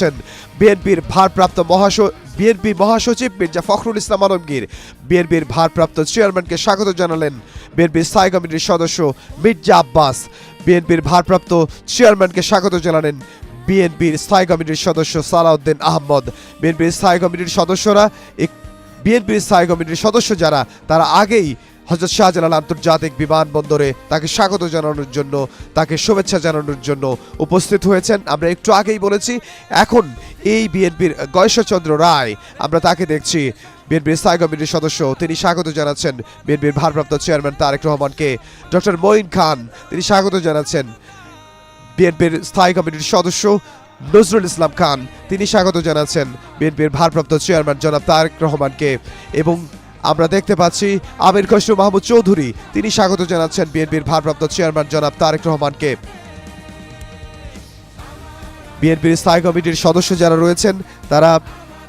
করছেন বিএনপির মহাসচিব মির্জা ফখরুল ইসলাম আলমগীর। বিএনপির ভারপ্রাপ্ত চেয়ারম্যানকে স্বাগত জানালেন বিএনপির স্থায়ী কমিটির সদস্য মির্জা আব্বাস। বিএনপির ভারপ্রাপ্ত চেয়ারম্যানকে স্বাগত জানালেন বিএনপির স্থায়ী কমিটির সদস্য সালাউদ্দিন আহমদ। বিএনপির স্থায়ী কমিটির সদস্য যারা, তারা আগেই হযরত শাহজালাল আন্তর্জাতিক বিমানবন্দরে তাকে স্বাগত জানানোর জন্য, তাকে শুভেচ্ছা জানানোর জন্য উপস্থিত হয়েছেন। আমরা একটু আগেই বলেছি, এখন এই বিএনপির গয়েশ্বরচন্দ্র রায়, আমরা তাকে দেখছি বিএনপির স্থায়ী কমিটির সদস্য, তিনি স্বাগত জানাচ্ছেন বিএনপির ভারপ্রাপ্ত চেয়ারম্যান তারেক রহমানকে। ডক্টর মঈন খান, তিনি স্বাগত জানাচ্ছেন বিএনপির স্থায়ী কমিটির সদস্য নজরুল ইসলাম খান, তিনি স্বাগত জানাচ্ছেন বিএনপির ভারপ্রাপ্ত চেয়ারম্যান জনাব তারেক রহমানকে। এবং আমরা দেখতে পাচ্ছি আমির খসরু মাহমুদ চৌধুরী, তিনি স্বাগত জানাচ্ছেন বিএনপির ভারপ্রাপ্ত চেয়ারম্যান জনাব তারেক রহমানকে। বিএনপির স্থায়ী কমিটির সদস্য যারা রয়েছেন, তারা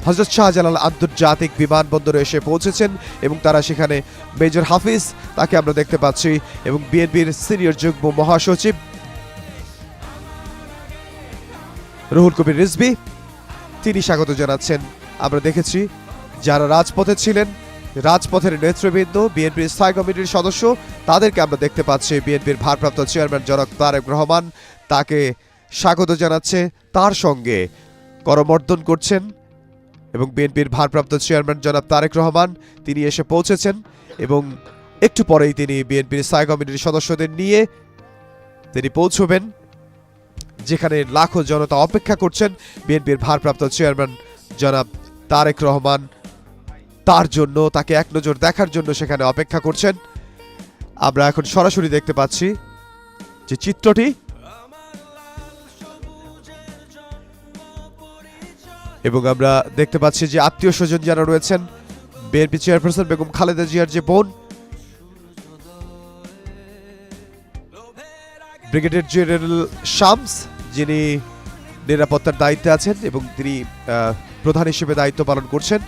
হযরত শাহজালাল আন্তর্জাতিক বিমানবন্দরে এসে পৌঁছেছেন এবং তারা সেখানে মেজর হাফিজ, তাকে আমরা দেখতে পাচ্ছি, এবং বিএনপির সিনিয়র যুগ্ম মহাসচিব রুহুল কবির রিজভী, তিনি স্বাগত জানাচ্ছেন। আমরা দেখেছি যারা রাজপথে ছিলেন, রাজপথের নেতৃবৃন্দ, বিএনপির স্থায়ী কমিটির সদস্য, তাদেরকে আমরা দেখতে পাচ্ছি বিএনপির ভারপ্রাপ্ত চেয়ারম্যান জনাব তারেক রহমান তাকে স্বাগত জানাচ্ছে, তার সঙ্গে করমর্দন করছেন। এবং বিএনপির ভারপ্রাপ্ত চেয়ারম্যান জনাব তারেক রহমান, তিনি এসে পৌঁছেছেন এবং একটু পরেই তিনি বিএনপির স্থায়ী কমিটির সদস্যদের নিয়ে তিনি পৌঁছবেন যেখানে লাখো জনতা অপেক্ষা করছেন বিএনপির ভারপ্রাপ্ত চেয়ারম্যান জনাব তারেক রহমান তার জন্য, তাকে এক নজর দেখার জন্য সেখানে অপেক্ষা করছেন। আমরা এখন সরাসরি দেখতে পাচ্ছি যে চিত্রটি, এবং আমরা দেখতে পাচ্ছি যে আত্মীয় স্বজন যারা রয়েছেন, বিএনপি চেয়ারপারসন বেগম খালেদা জিয়ার যে বোন ব্রিগেডিয়ার জেনারেল শামস, যিনি নিরাপত্তার দায়িত্বে আছেন এবং তিনি প্রধান হিসেবে দায়িত্ব পালন করছেন।